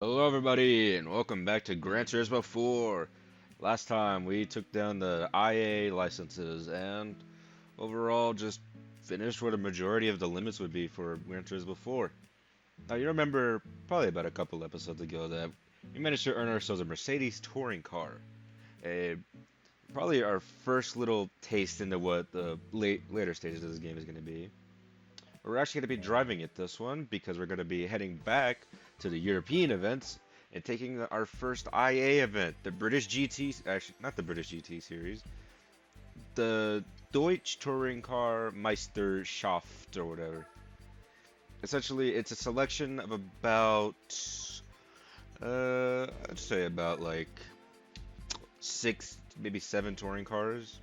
Hello everybody and welcome back to Gran Turismo 4. Last time we took down the IA licenses and overall just finished what a majority of the limits would be for Gran Turismo 4. Now you remember probably about a couple episodes ago that we managed to earn ourselves a Mercedes touring car. A Probably our first little taste into what the later stages of this game is going to be. We're actually going to be driving it this one because we're going to be heading back to the European events and taking our first IA event, the British GT, actually not the British GT series, the Deutsch Touring Car Meisterschaft or whatever. Essentially, it's a selection of about, I'd say about like six, maybe seven touring cars.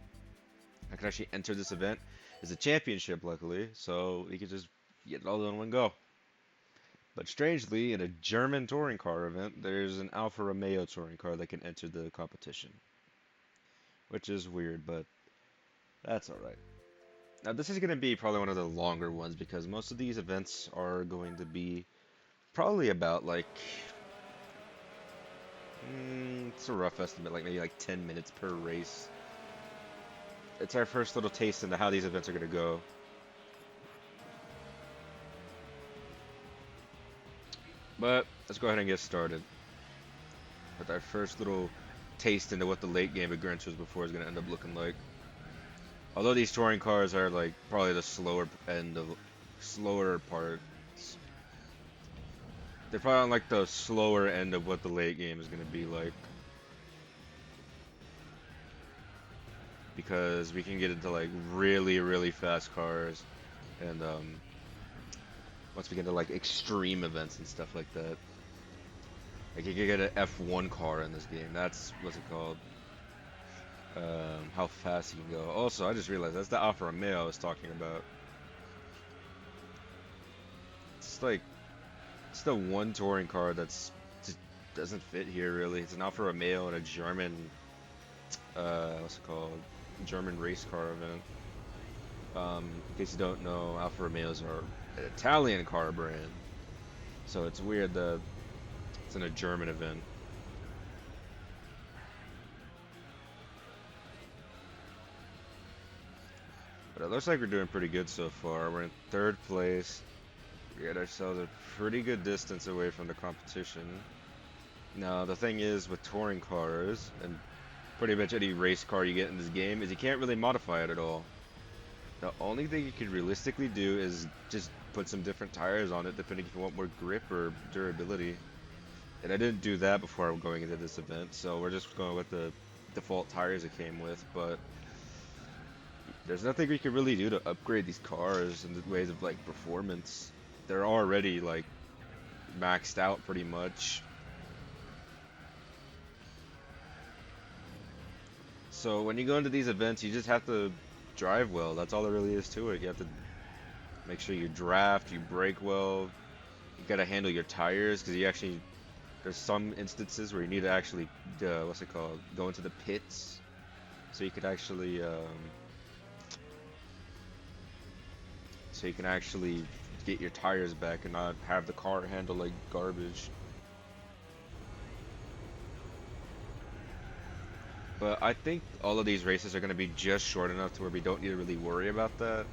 I can actually enter this event. It's a championship, luckily, so we could just get it all in one go. But strangely, in a German touring car event, there's an Alfa Romeo touring car that can enter the competition, which is weird, but that's alright. Now, this is going to be probably one of the longer ones because most of these events are going to be probably about like, it's a rough estimate, like maybe like 10 minutes per race. It's our first little taste into how these events are going to go. But let's go ahead and get started with our first little taste into what the late game of Gran Turismo 4 is going to end up looking like. Although these touring cars are like probably the slower parts, they're probably on like the slower end of what the late game is gonna be like. Because we can get into like really fast cars, and once we get into like extreme events and stuff like that, like you can get an F1 car in this game. That's what's it called? How fast you can go. Also, I just realized that's the Alfa Romeo I was talking about. It's like it's the one touring car that's just doesn't fit here really. It's an Alfa Romeo and a German, what's it called? German race car event. In case you don't know, Alfa Romeos are an Italian car brand, so it's weird that it's in a German event. But it looks like we're doing pretty good so far. We're in third place. We got ourselves a pretty good distance away from the competition. Now, the thing is with touring cars, and pretty much any race car you get in this game, is you can't really modify it at all. The only thing you could realistically do is just put some different tires on it, depending if you want more grip or durability. And I didn't do that before going into this event, so we're just going with the default tires it came with. But there's nothing we can really do to upgrade these cars in the ways of like performance. They're already like maxed out pretty much. So when you go into these events, you just have to drive well. That's all there really is to it. You have to make sure you draft, you brake well. You gotta handle your tires because you actually there's some instances where you need to actually what's it called? Go into the pits so you could actually so you can actually get your tires back and not have the car handle like garbage. But I think all of these races are going to be just short enough to where we don't need to really worry about that.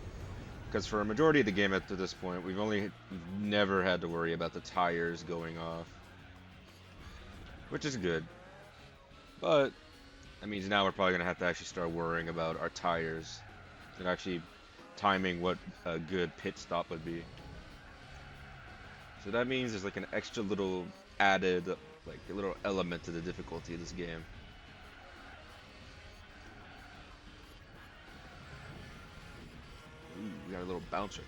Because for a majority of the game up to this point, we've never had to worry about the tires going off, which is good. But that means now we're probably going to have to actually start worrying about our tires and actually timing what a good pit stop would be. So that means there's like an extra little added, like a little element to the difficulty of this game. Ooh, we got a little bounce right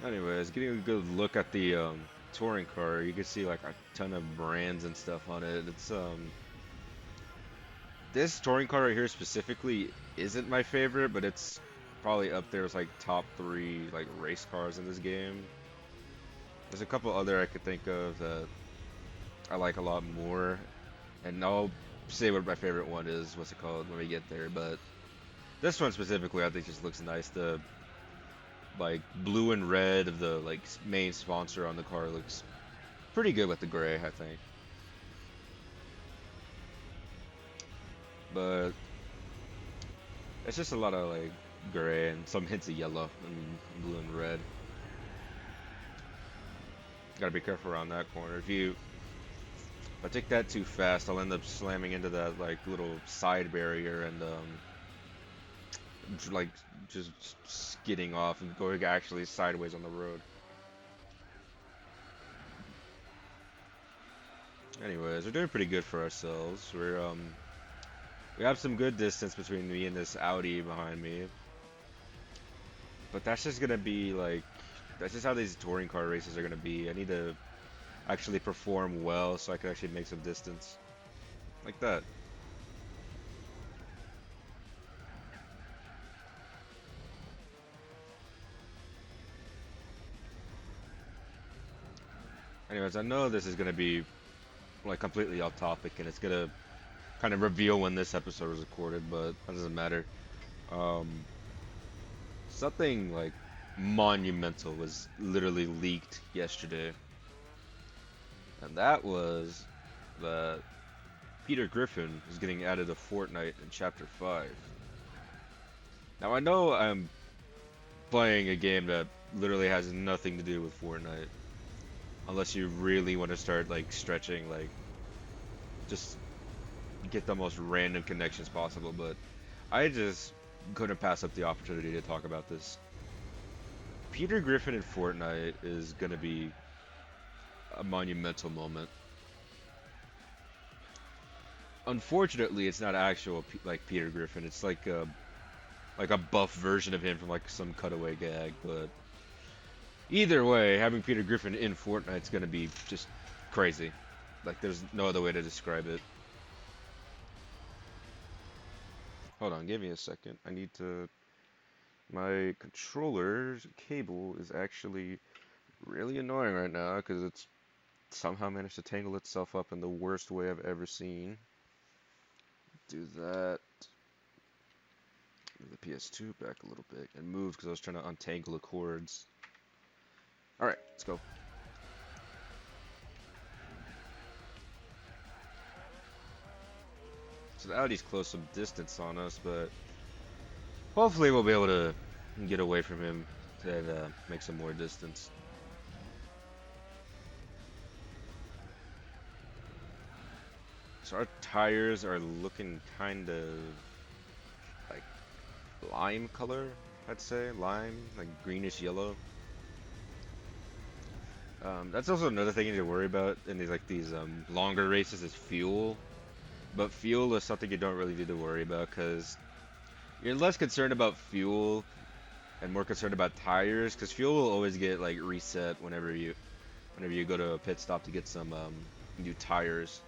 there. Anyways, getting a good look at the touring car, you can see like a ton of brands and stuff on it. This touring car right here specifically isn't my favorite, but it's probably up there as like top three like race cars in this game. There's a couple other I could think of that I like a lot more, and I'll say what my favorite one is. What's it called when we get there? But this one specifically, I think just looks nice. like blue and red of the like main sponsor on the car looks pretty good with the gray, I think. But it's just a lot of like gray and some hints of yellow and blue and red. Gotta be careful around that corner. If I take that too fast, I'll end up slamming into that like little side barrier and like just skidding off and going actually sideways on the road. Anyways, we're doing pretty good for ourselves. We have some good distance between me and this Audi behind me, but that's just gonna be like that's just how these touring car races are gonna be. I need to actually perform well so I can actually make some distance like that. Anyways, I know this is gonna be like completely off topic and it's gonna kind of reveal when this episode was recorded, but that doesn't matter. Um, Something like monumental was literally leaked yesterday, and that was that Peter Griffin is getting added to Fortnite in Chapter 5. Now I know I'm playing a game that literally has nothing to do with Fortnite, unless you really want to start like stretching, like just get the most random connections possible, but I just couldn't pass up the opportunity to talk about this. Peter Griffin in Fortnite is gonna be a monumental moment. Unfortunately, it's not actual like Peter Griffin. It's like a buff version of him from like some cutaway gag. But either way, having Peter Griffin in Fortnite's gonna be just crazy. Like there's no other way to describe it. Hold on, give me a second. I need to. My controller's cable is actually really annoying right now because it's somehow managed to tangle itself up in the worst way I've ever seen. Do that. Move the PS2 back a little bit and move because I was trying to untangle the cords. Alright, let's go. So the Audi's close some distance on us, but hopefully we'll be able to get away from him and make some more distance. So our tires are looking kind of like lime color, I'd say. Lime, like greenish yellow. That's also another thing you need to worry about in these longer races is fuel. But fuel is something you don't really need to worry about because you're less concerned about fuel and more concerned about tires because fuel will always get like reset whenever you go to a pit stop to get some new tires.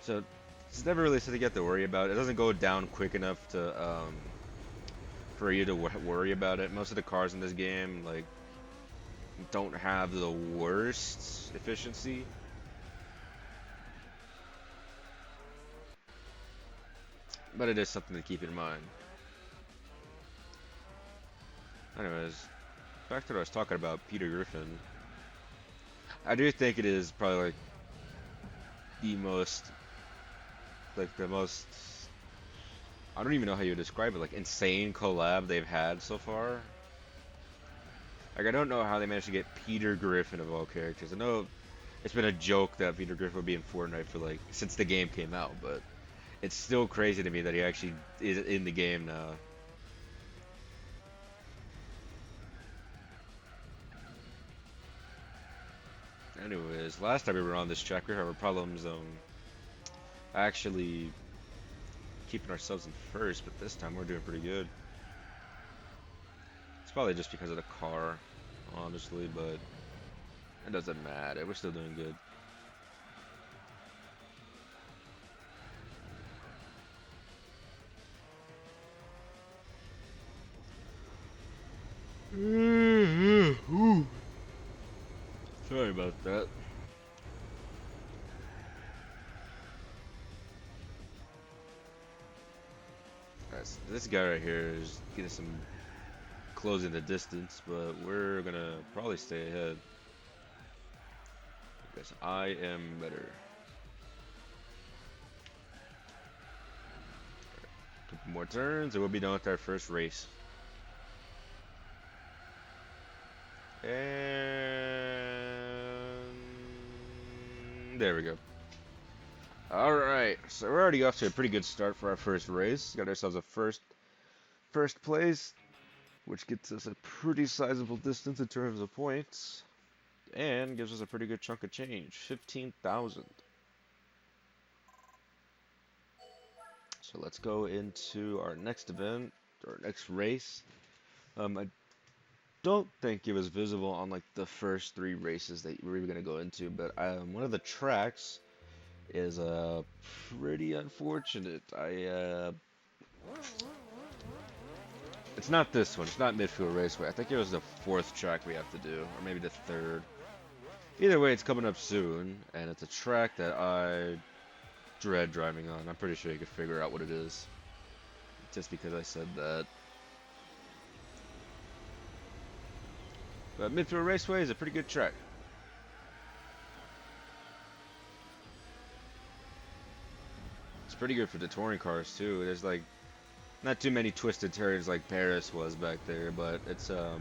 So it's never really something you have to worry about. It doesn't go down quick enough to for you to worry about it. Most of the cars in this game like don't have the worst efficiency. But it is something to keep in mind. Anyways, back to what I was talking about, Peter Griffin. I do think it is probably like the most, like the most, I don't even know how you would describe it, like insane collab they've had so far. Like I don't know how they managed to get Peter Griffin of all characters. I know it's been a joke that Peter Griffin would be in Fortnite for like since the game came out, but it's still crazy to me that he actually is in the game now. Anyways, last time we were on this track, we had problems actually keeping ourselves in first, but this time we're doing pretty good. It's probably just because of the car, honestly, but it doesn't matter. We're still doing good. Sorry about that. Alright, so this guy right here is getting some closing the distance, but we're gonna probably stay ahead because I am better. Couple more turns, and we'll be done with our first race. And there we go. Alright, so we're already off to a pretty good start for our first race. Got ourselves a first place, which gets us a pretty sizable distance in terms of points, and gives us a pretty good chunk of change, 15,000. So let's go into our next event, our next race. I don't think it was visible on like the first three races that we were gonna go into, but one of the tracks is pretty unfortunate. It's not this one. It's not Midfield Raceway. I think it was the fourth track we have to do, or maybe the third. Either way, it's coming up soon, and it's a track that I dread driving on. I'm pretty sure you could figure out what it is, just because I said that. But Midfield Raceway is a pretty good track. It's pretty good for the touring cars too. There's like not too many twisted turns like Paris was back there, but it's not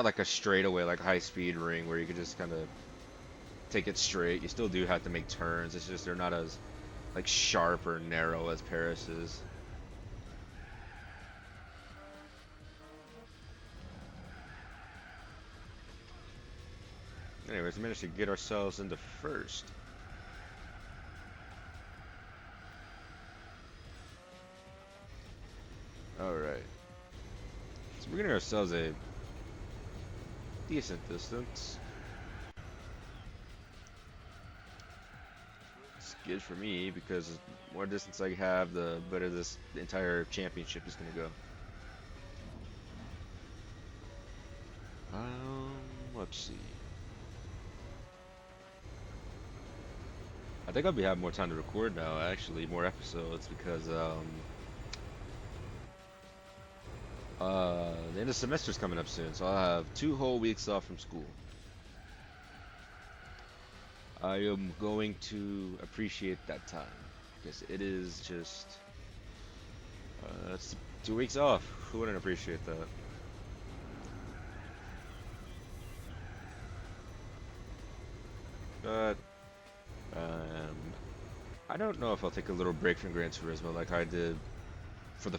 like a straightaway like high speed ring where you could just kind of take it straight. You still do have to make turns. It's just they're not as like sharp or narrow as Paris is. Anyways, we managed to get ourselves into first. Alright. So we're getting ourselves a decent distance. It's good for me because the more distance I have, the better this entire championship is going to go. Let's see. I think I'll be having more time to record now, actually, more episodes, because the end of semester's coming up soon, so I'll have 2 whole weeks off from school. I am going to appreciate that time, because it is just, it's 2 weeks off. Who wouldn't appreciate that? But, I don't know if I'll take a little break from Gran Turismo like I did for the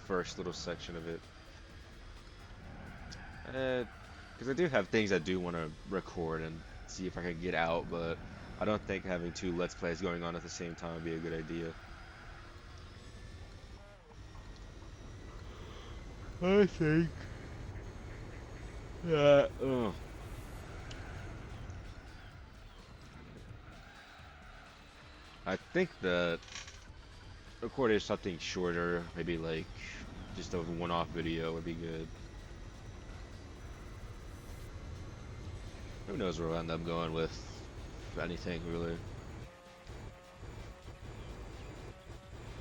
first little section of it. Because I do have things I do want to record and see if I can get out, but I don't think having 2 Let's Plays going on at the same time would be a good idea. I think that, I think that recording something shorter, maybe like just a one-off video would be good. Who knows where we'll end up going with anything, really.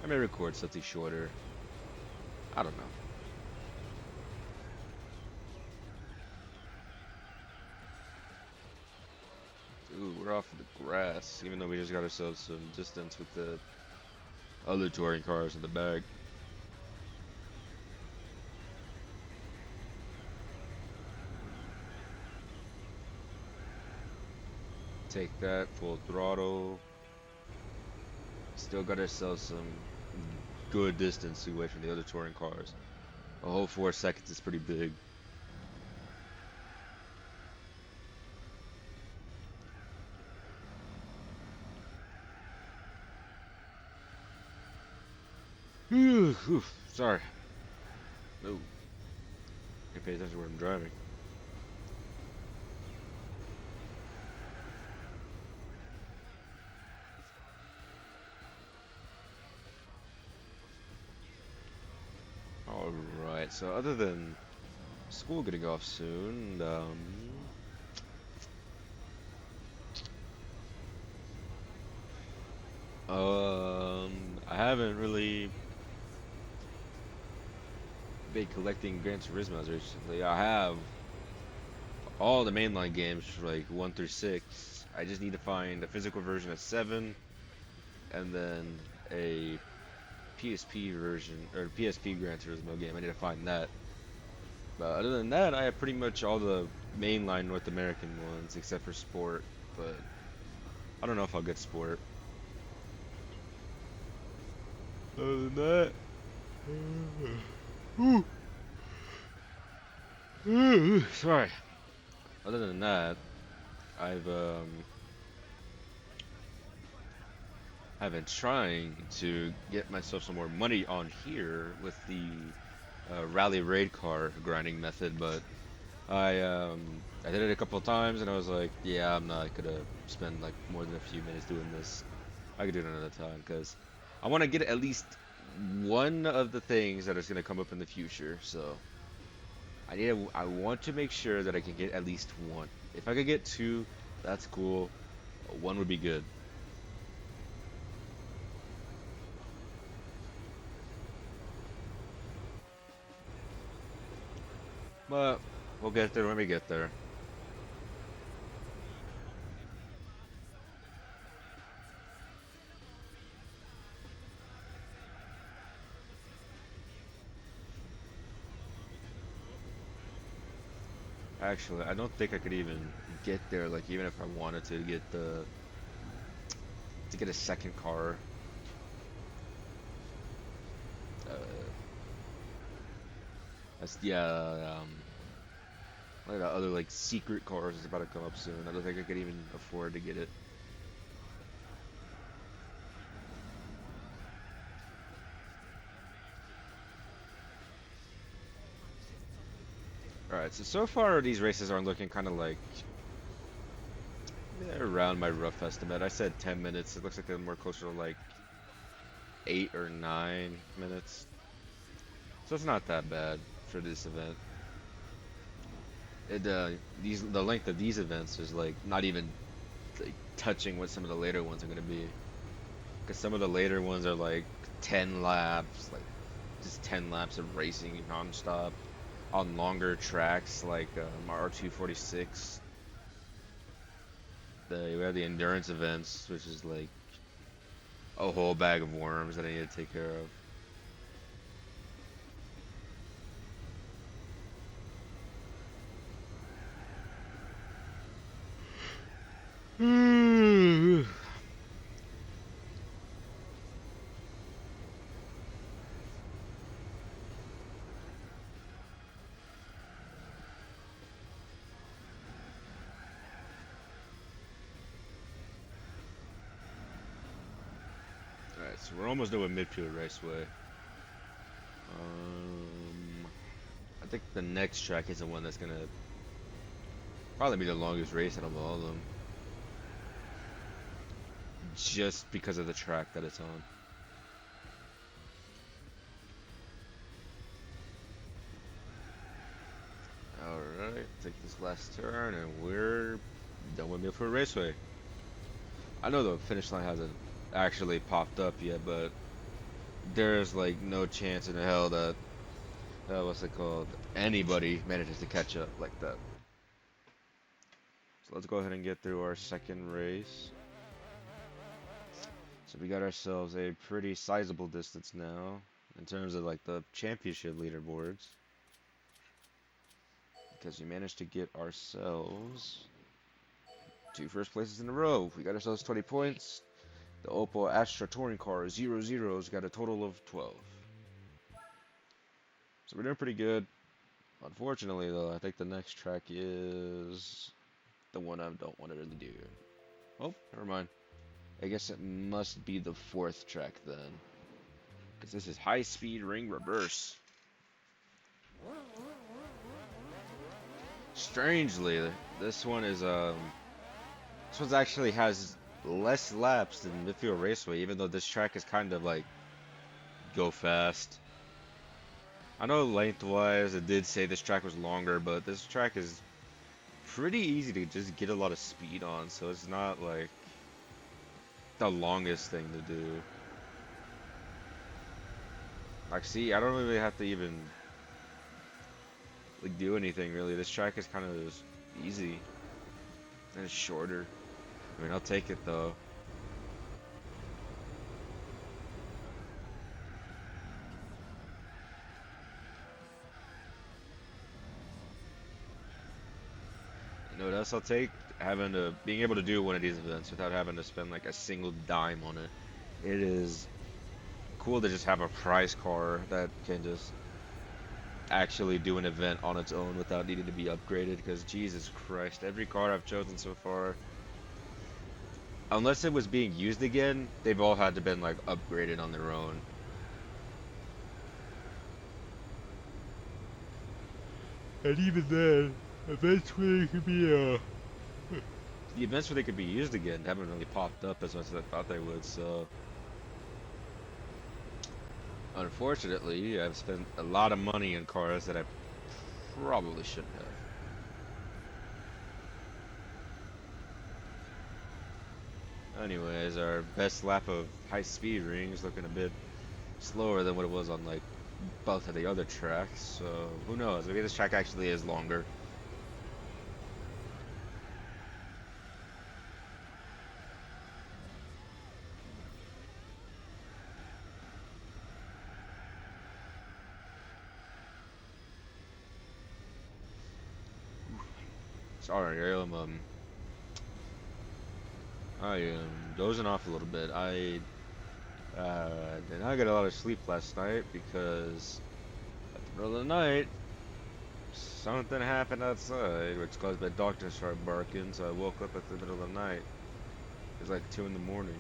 I may record something shorter. I don't know. Ooh, we're off the grass, even though we just got ourselves some distance with the other touring cars in the back. Take that, full throttle. Still got ourselves some good distance away from the other touring cars. A whole 4 seconds is pretty big. Sorry. No. I pay attention to where I'm driving. Alright, so other than school getting off soon, I haven't really been collecting Gran Turismo's recently. I have all the mainline games, like 1 through 6. I just need to find a physical version of 7, and then a PSP version, or PSP Gran Turismo game. I need to find that. But other than that, I have pretty much all the mainline North American ones, except for Sport. But I don't know if I'll get Sport. Other than that, sorry. Other than that, I've I've been trying to get myself some more money on here with the rally raid car grinding method, but I did it a couple of times and I was like, yeah, I'm not gonna spend like more than a few minutes doing this. I could do it another time because I want to get at least one of the things that is gonna come up in the future. So I want to make sure that I can get at least one. If I could get two, that's cool. One would be good. But we'll get there when we get there. Actually, I don't think I could even get there. Like even if I wanted to get a second car. Uh, that's yeah. Like the other like secret cars is about to come up soon. I don't think I could even afford to get it. All right. So far these races aren't looking kind of like they're around my rough estimate. I said 10 minutes. It looks like they're more closer to like 8 or 9 minutes. So it's not that bad for this event. It the length of these events is like not even like touching what some of the later ones are gonna be. Because some of the later ones are like 10 laps, like just 10 laps of racing nonstop on longer tracks like R246. We have the endurance events, which is like a whole bag of worms that I need to take care of. Alright, so we're almost done with Midfield Raceway. I think the next track is the one that's gonna probably be the longest race out of all of them. Just because of the track that it's on. Alright, take this last turn and we're done with Midfield Raceway. I know the finish line hasn't actually popped up yet, but there's like no chance in hell that what's it called? Anybody manages to catch up like that. So let's go ahead and get through our second race. So we got ourselves a pretty sizable distance now in terms of like the championship leaderboards. Because we managed to get ourselves two first places in a row. We got ourselves 20 points. The Opel Astra Touring Car 00's got a total of 12. So we're doing pretty good. Unfortunately, though, I think the next track is the one I don't want to really do. Oh, never mind. I guess it must be the fourth track then. Because this is High Speed Ring Reverse. Strangely, this one is this one actually has less laps than Midfield Raceway, even though this track is kind of like go fast. I know lengthwise it did say this track was longer, but this track is pretty easy to just get a lot of speed on, so it's not like the longest thing to do. Like, see, I don't really have to even like do anything really. This track is kind of just easy and it's shorter. I mean, I'll take it though. You know what else I'll take? Being able to do one of these events without having to spend like a single dime on it. It is cool to just have a prize car that can just actually do an event on its own without needing to be upgraded. Because Jesus Christ, every car I've chosen so far, unless it was being used again, they've all had to been like upgraded on their own. And even then, eventually it could be the events where they could be used again haven't really popped up as much as I thought they would, so unfortunately I've spent a lot of money in cars that I probably shouldn't have. Anyways, our best lap of high speed ring is looking a bit slower than what it was on like both of the other tracks, so who knows, maybe this track actually is longer. Sorry, I am dozing off a little bit. I did not get a lot of sleep last night because at the middle of the night something happened outside, which caused my dog to start barking. So I woke up at the middle of the night. It was like 2 in the morning,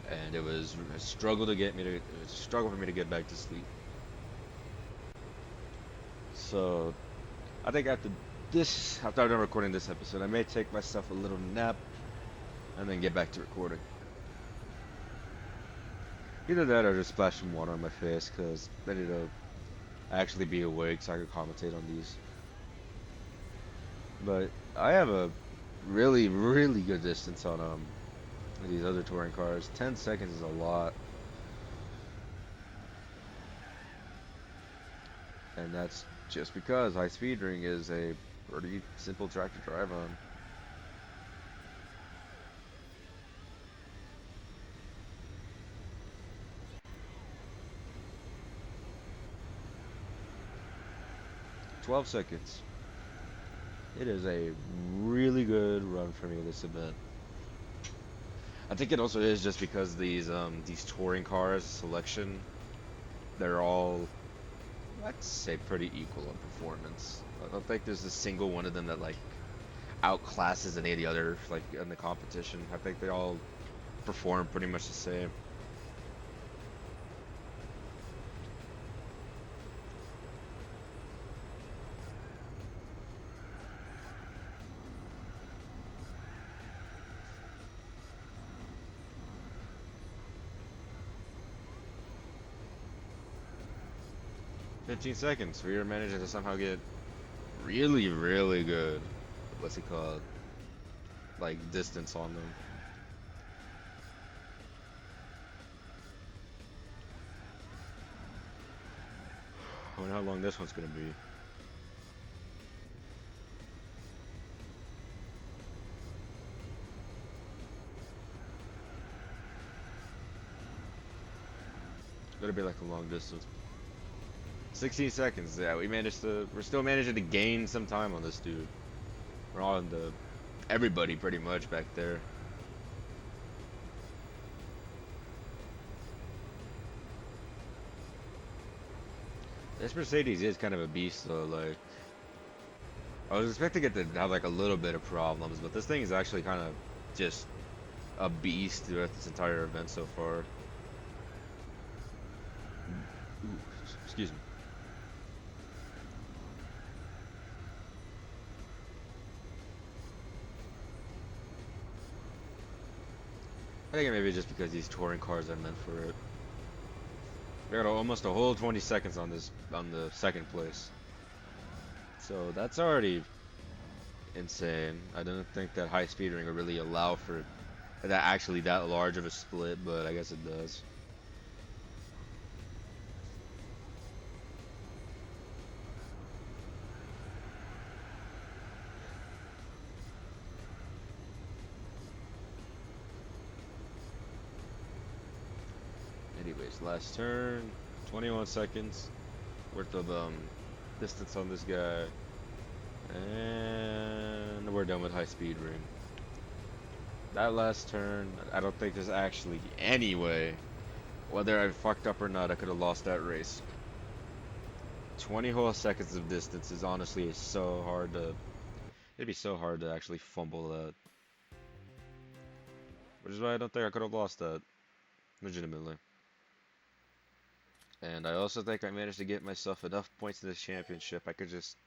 and it was a struggle for me to get back to sleep. So I think after I'm done recording this episode, I may take myself a little nap and then get back to recording. Either that or just splash some water on my face because I need to actually be awake so I can commentate on these. But I have a really, really good distance on these other touring cars. 10 seconds is a lot. And that's just because high speed ring is a pretty simple track to drive on. "12 seconds. It is a really good run for me this event. I think it also is just because these touring cars selection, they're all, I'd say, pretty equal in performance. I don't think there's a single one of them that like outclasses any of the others like in the competition. I think they all perform pretty much the same. 15 seconds. We are managing to somehow get really, really good, what's it called? Like distance on them. I wonder how long this one's gonna be. Better be like a long distance. 16 seconds. Yeah, we're still managing to gain some time on this dude. We're on everybody pretty much back there. This Mercedes is kind of a beast though, like I was expecting it to have like a little bit of problems, but this thing is actually kind of just a beast throughout this entire event so far. Ooh, excuse me. I think it may be just because these touring cars are meant for it. We got almost a whole 20 seconds on the second place. So that's already insane. I don't think that high speed ring would really allow for that large of a split, but I guess it does. This last turn, 21 seconds worth of distance on this guy, and we're done with high speed ring. That last turn, I don't think there's actually any way, whether I fucked up or not, I could have lost that race. 20 whole seconds of distance is honestly so hard to. It'd be so hard to actually fumble that. Which is why I don't think I could have lost that. Legitimately. And I also think I managed to get myself enough points in this championship. I could just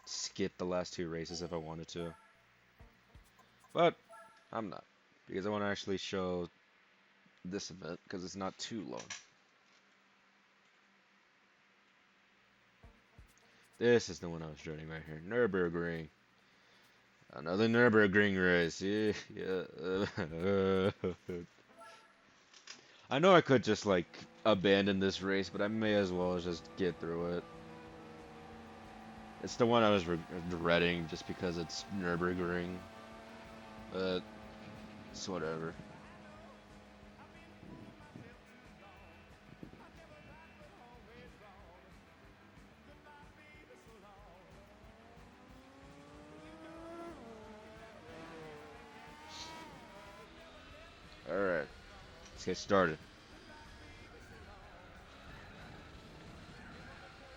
skip the last two races if I wanted to. But I'm not. Because I want to actually show this event because it's not too long. This is the one I was dreading right here. Nürburgring. Another Nürburgring race. Yeah, yeah. I know I could just like abandon this race, but I may as well just get through it. It's the one I was dreading just because it's Nürburgring. But it's whatever. Alright, let's get started.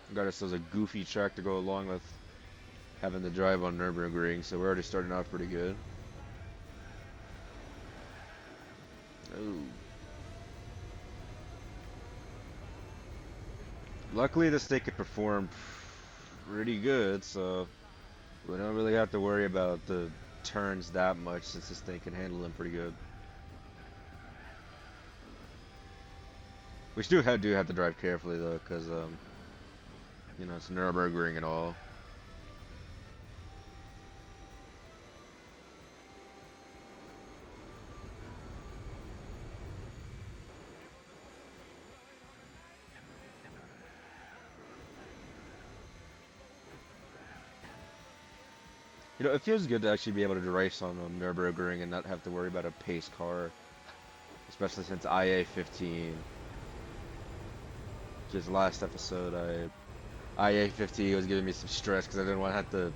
We got ourselves a goofy track to go along with having to drive on Nürburgring, so we're already starting off pretty good. Oh. Luckily, this thing could perform pretty good, so we don't really have to worry about the turns that much since this thing can handle them pretty good. We still do have to drive carefully though, because you know, it's Nürburgring and all. You know, it feels good to actually be able to race on Nürburgring and not have to worry about a pace car, especially since IA-15. Just last episode, IA-15 was giving me some stress because I didn't want to have to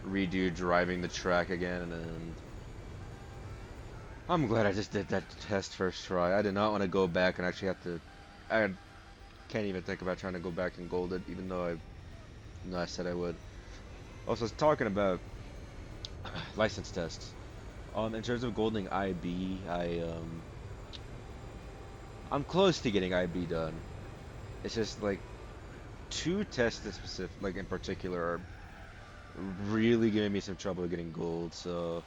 redo driving the track again, and I'm glad I just did that test first try. I did not want to go back and actually have to. I can't even think about trying to go back and gold it, even though I said I would. Also, talking about license tests. In terms of golding IB, I'm close to getting IB done. It's just like two tests in specific, like in particular, are really giving me some trouble getting gold. So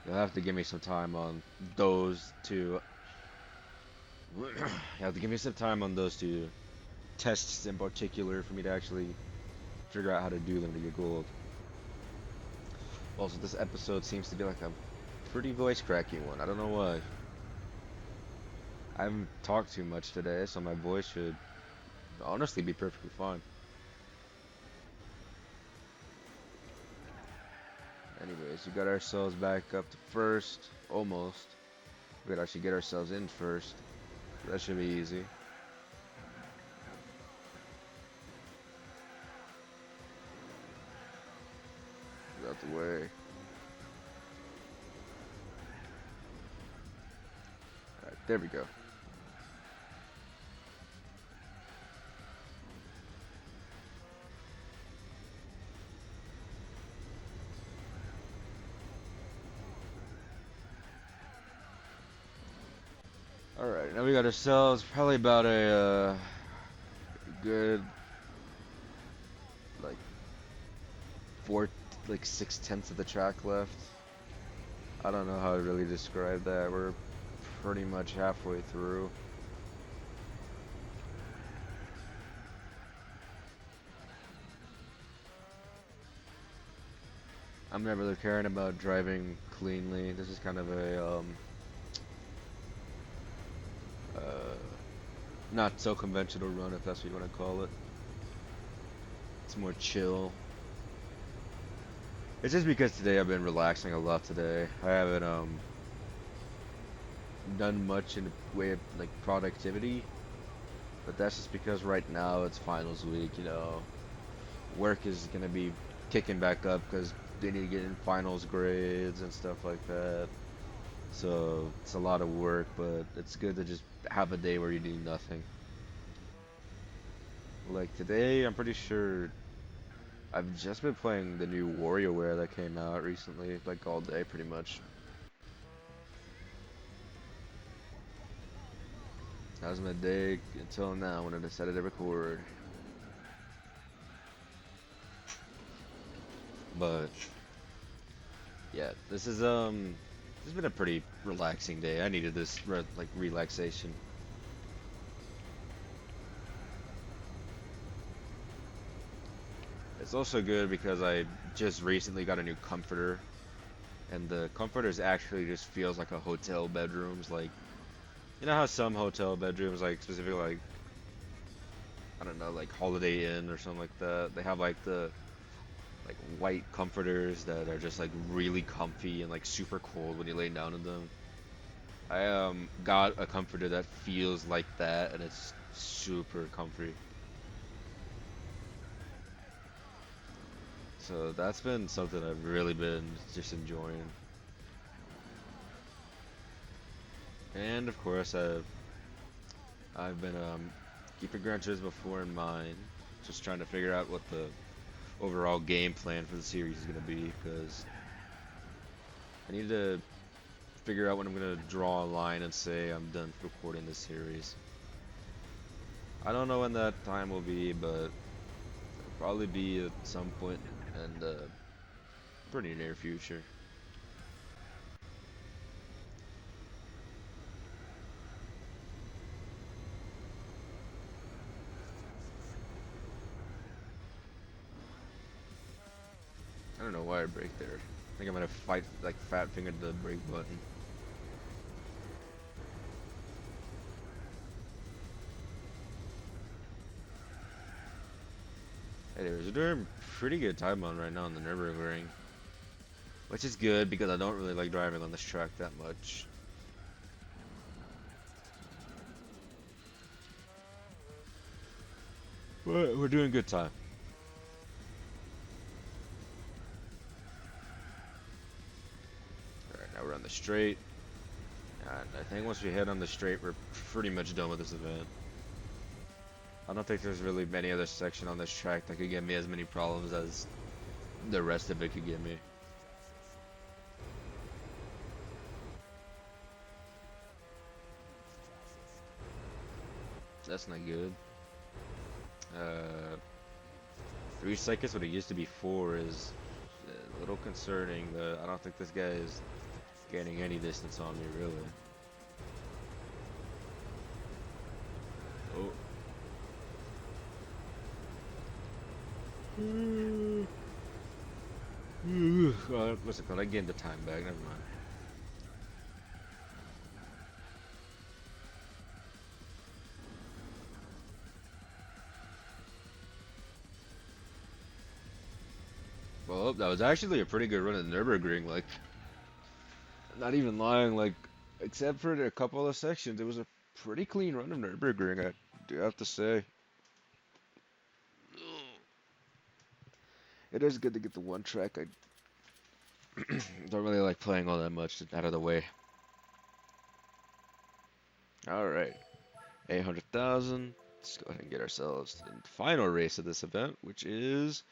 you'll have to give me some time on those two. You have to give me some time on those two tests in particular for me to actually figure out how to do them to get gold. Also, this episode seems to be like a pretty voice cracking one. I don't know why. I haven't talked too much today, so my voice should honestly be perfectly fine. Anyways, we got ourselves back up to first, almost. We could actually get ourselves in first. That should be easy. Get out the way. Alright, there we go. Alright, now we got ourselves probably about a good like 6/10 of the track left. I don't know how to really describe that. We're pretty much halfway through. I'm not really caring about driving cleanly. This is kind of a not so conventional run, if that's what you want to call it. It's more chill. It's just because today I've been relaxing a lot today. I haven't done much in the way of like productivity, but that's just because right now it's finals week. Work is gonna be kicking back up because they need to get in finals grades and stuff like that. So it's a lot of work, but it's good to just have a day where you do nothing. Like today, I'm pretty sure I've just been playing the new WarioWare that came out recently, like all day pretty much. That was my day until now when I decided to record. But yeah, this has been a pretty relaxing day. I needed this like relaxation. It's also good because I just recently got a new comforter, and the comforters actually just feels like a hotel bedrooms. Like you know how some hotel bedrooms, like specifically like I don't know, like Holiday Inn or something like that, they have like the like white comforters that are just like really comfy and like super cold when you lay down in them. I got a comforter that feels like that, and it's super comfy. So that's been something I've really been just enjoying. And of course, I've been keeping Gran Turismo 4 in mind, just trying to figure out what the overall game plan for the series is going to be, because I need to figure out when I'm going to draw a line and say I'm done recording this series. I don't know when that time will be, but it'll probably be at some point in the pretty near future. I don't know why I break there. I think I'm gonna fight like fat fingered the brake button. Anyways, we're doing pretty good time on right now on the Nürburgring, which is good because I don't really like driving on this track that much. But we're doing good time. Alright, now we're on the straight. And I think once we head on the straight, we're pretty much done with this event. I don't think there's really many other section on this track that could give me as many problems as the rest of it could give me. That's not good. Uh, 3 seconds when it used to be 4 is a little concerning. I don't think this guy is gaining any distance on me, really. Oh. What's it called? I gained the time back. Never mind. Well, that was actually a pretty good run at Nürburgring. Like, not even lying. Like, except for a couple of sections, it was a pretty clean run of Nürburgring. I do have to say. It is good to get the one track. I don't really like playing all that much out of the way. All right, 800,000. Let's go ahead and get ourselves to the final race of this event, which is,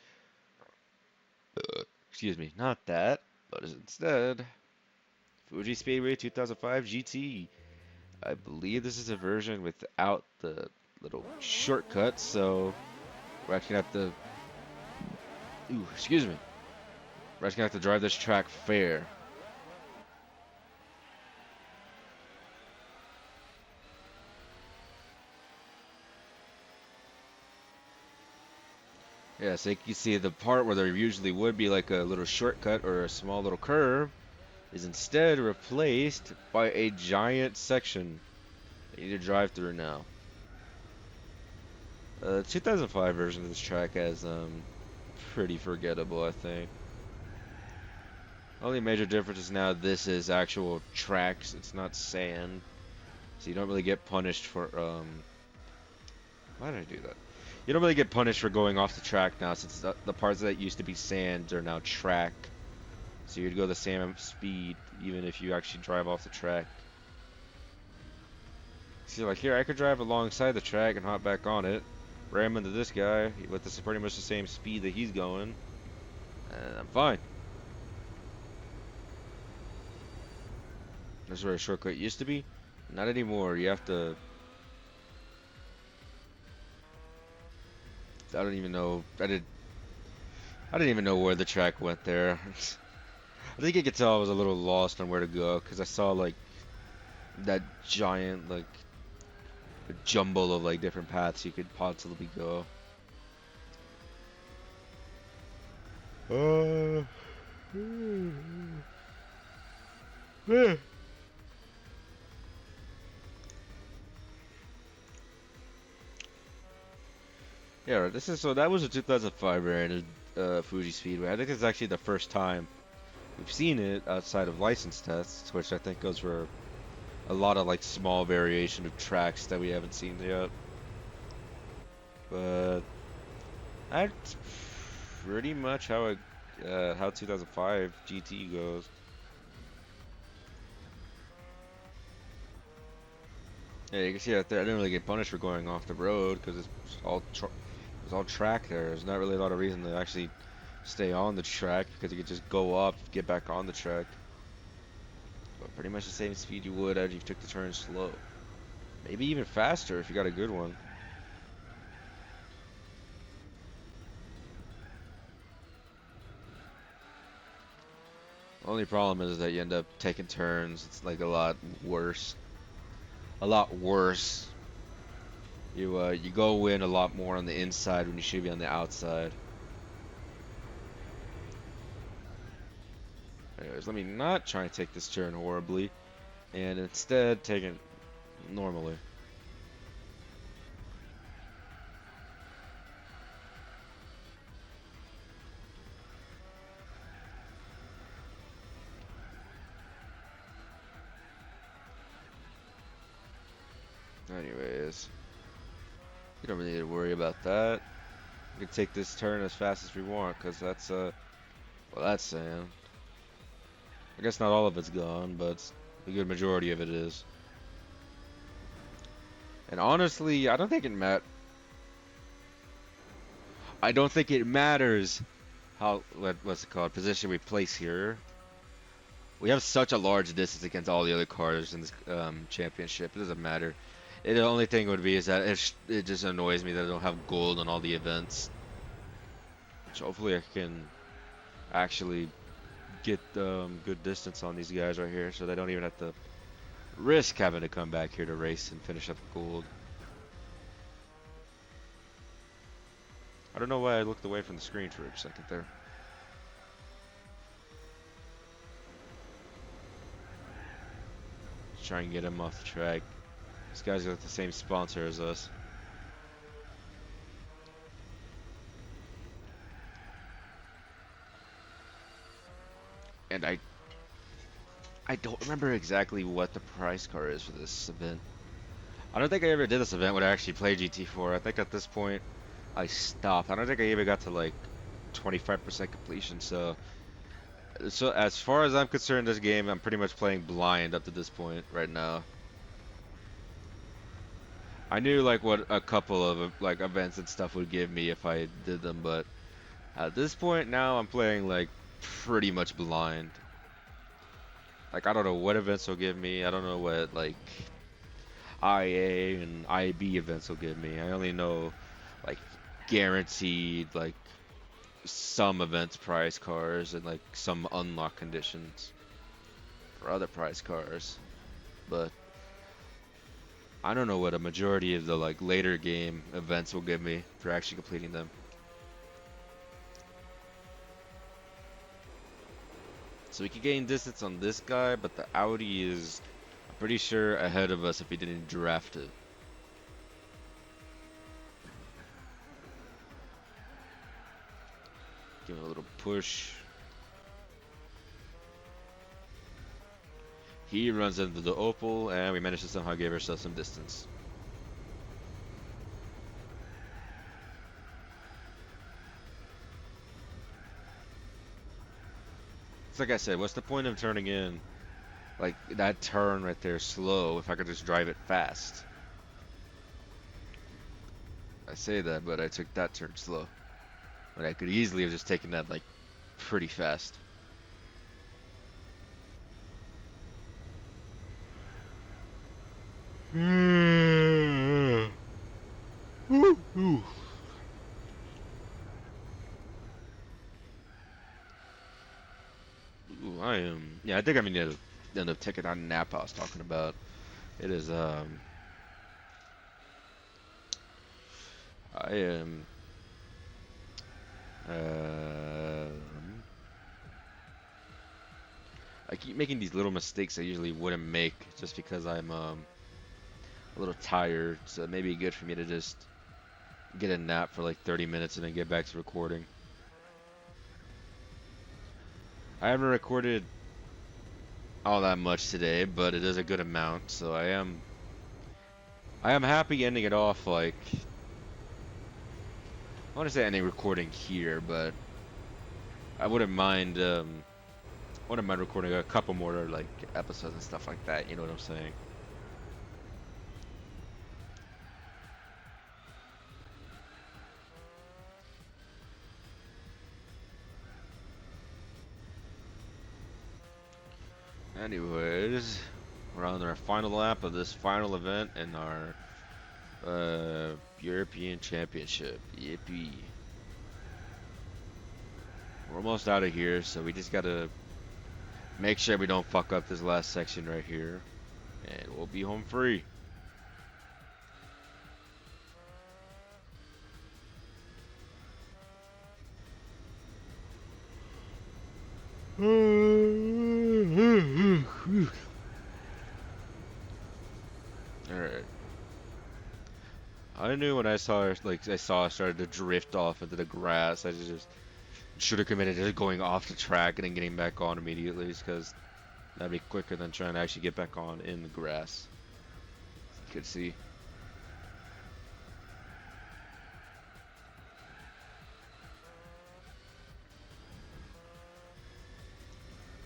excuse me, not that, but is instead Fuji Speedway 2005 GT. I believe this is a version without the little shortcuts, so we're actually gonna have to, excuse me, we're actually gonna have to drive this track fair. Yeah, so you can see the part where there usually would be like a little shortcut or a small little curve is instead replaced by a giant section that you need to drive through now. The 2005 version of this track is pretty forgettable, I think. Only major difference is now this is actual tracks, it's not sand. So you don't really get punished for why did I do that? You don't really get punished for going off the track now, since the parts that used to be sand are now track. So you'd go the same speed even if you actually drive off the track. See, like here, I could drive alongside the track and hop back on it, ram into this guy with this pretty much the same speed that he's going, and I'm fine. That's where a shortcut used to be. Not anymore. You have to. I don't even know. I didn't even know where the track went there. I think you could tell I was a little lost on where to go because I saw like that giant like jumble of like different paths you could possibly go. Uh, Yeah, this is so that was a 2005 variant of Fuji Speedway. I think it's actually the first time we've seen it outside of license tests, which I think goes for a lot of like small variation of tracks that we haven't seen yet. But that's pretty much how 2005 GT goes. Yeah, you can see out there. I didn't really get punished for going off the road because it's all track there. There's not really a lot of reason to actually stay on the track because you could just go up, get back on the track. But pretty much the same speed you would as if you took the turn slow. Maybe even faster if you got a good one. Only problem is that you end up taking turns. It's like a lot worse. A lot worse. You go in a lot more on the inside when you should be on the outside. Anyways, let me not try and take this turn horribly, and instead take it normally. Anyways, you don't really need to worry about that. We can take this turn as fast as we want, because that's well, that's sand. I guess not all of it's gone, but a good majority of it is. And honestly, I don't think it matters how what's it called position we place here. We have such a large distance against all the other cars in this championship. It doesn't matter. The only thing would be is that it just annoys me that I don't have gold on all the events. Which hopefully I can actually get good distance on these guys right here, so they don't even have to risk having to come back here to race and finish up gold. I don't know why I looked away from the screen for a second there. Let's try and get him off the track. This guy's got the same sponsor as us. And I don't remember exactly what the prize car is for this event. I don't think I ever did this event when I actually played GT4. I think at this point I stopped. I don't think I even got to like 25% completion. So as far as I'm concerned, this game I'm pretty much playing blind up to this point right now. I knew like what a couple of like events and stuff would give me if I did them, but at this point now I'm playing like pretty much blind. Like I don't know what events will give me. I don't know what like IA and IB events will give me. I only know like guaranteed like some events prize cars and like some unlock conditions for other prize cars. But I don't know what a majority of the like later game events will give me for actually completing them. So we could gain distance on this guy, but the Audi is, I'm pretty sure, ahead of us if he didn't draft it. Give it a little push. He runs into the Opal, and we managed to somehow give ourselves some distance. It's like I said, what's the point of turning in like that turn right there slow if I could just drive it fast? I say that, but I took that turn slow. But I could easily have just taken that like pretty fast. Ooh, ooh. Ooh, I am. Yeah, I think I'm gonna end up taking that nap I was talking about. It is. I am. Um, I keep making these little mistakes I usually wouldn't make just because I'm a little tired. So it may be good for me to just get a nap for like 30 minutes and then get back to recording. I haven't recorded all that much today, but it is a good amount, so I am happy ending it off like I want to say ending recording here, but I wouldn't mind recording a couple more like episodes and stuff like that, you know what I'm saying? Anyways, we're on our final lap of this final event in our European Championship. Yippee. We're almost out of here, so we just gotta make sure we don't fuck up this last section right here, and we'll be home free. Alright. I knew when I saw it started to drift off into the grass, I just should have committed to going off the track and then getting back on immediately, because that'd be quicker than trying to actually get back on in the grass. You could see.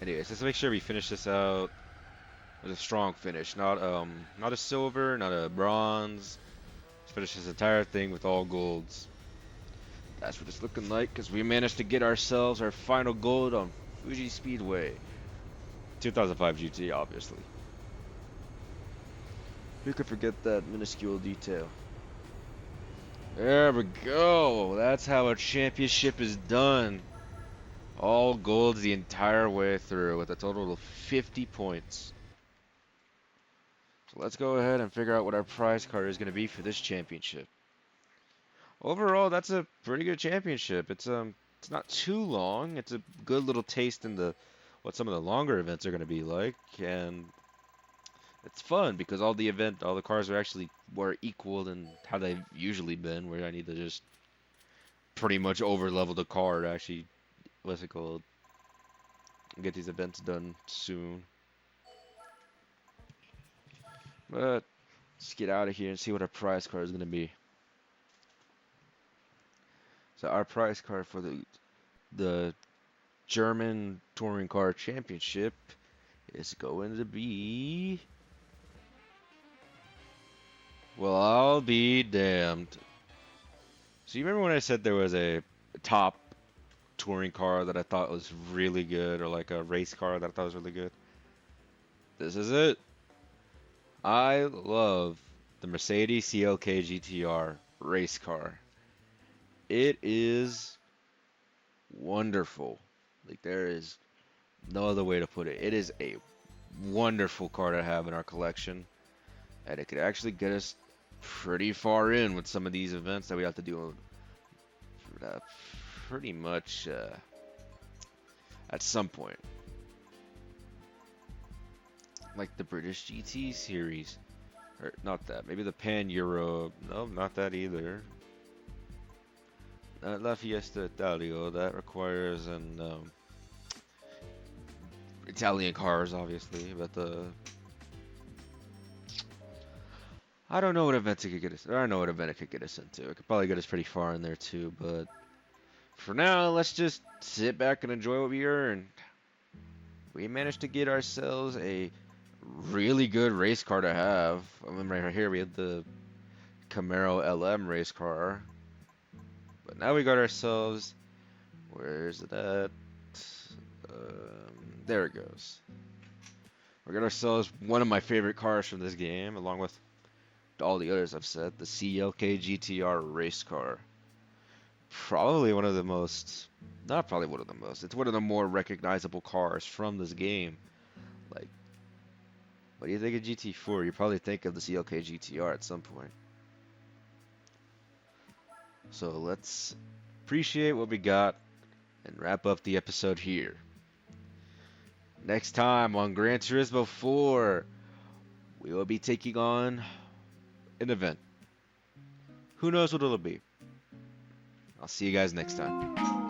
Anyways, let's make sure we finish this out with a strong finish. Not a silver, not a bronze. Let's finish this entire thing with all golds. That's what it's looking like, because we managed to get ourselves our final gold on Fuji Speedway. 2005 GT, obviously. Who could forget that minuscule detail? There we go. That's how a championship is done. All golds the entire way through with a total of 50 points. So let's go ahead and figure out what our prize card is going to be for this championship. Overall, that's a pretty good championship. It's not too long. It's a good little taste in the what some of the longer events are going to be like, and it's fun because all the cars are actually were equal than how they've usually been, where I need to just pretty much over level the car to actually what's it called, get these events done soon. But let's get out of here and see what our prize card is going to be. So our prize card for the German Touring Car Championship is going to be, well, I'll be damned. So you remember when I said there was a top touring car that I thought was really good, or like a race car that I thought was really good? This is it. I love the Mercedes CLK GTR race car. It is wonderful. Like there is no other way to put it. It is a wonderful car to have in our collection, and it could actually get us pretty far in with some of these events that we have to do pretty much at some point. Like the British GT series. Or not that. Maybe the Pan Euro. No, not that either. La Fiesta Italio. That requires an Italian cars, obviously, but I don't know what event it could get us. I don't know what event it could get us into. It could probably get us pretty far in there too, but for now, let's just sit back and enjoy what we earned. We managed to get ourselves a really good race car to have. I mean, right here we had the Camaro LM race car, but now we got ourselves. Where's it at? There it goes. We got ourselves one of my favorite cars from this game, along with all the others I've said, the CLK GTR race car. Probably one of the most, not probably one of the most, it's one of the more recognizable cars from this game. Like, what do you think of GT4? You probably think of the CLK GTR at some point. So let's appreciate what we got and wrap up the episode here. Next time on Gran Turismo 4, we will be taking on an event. Who knows what it'll be? I'll see you guys next time.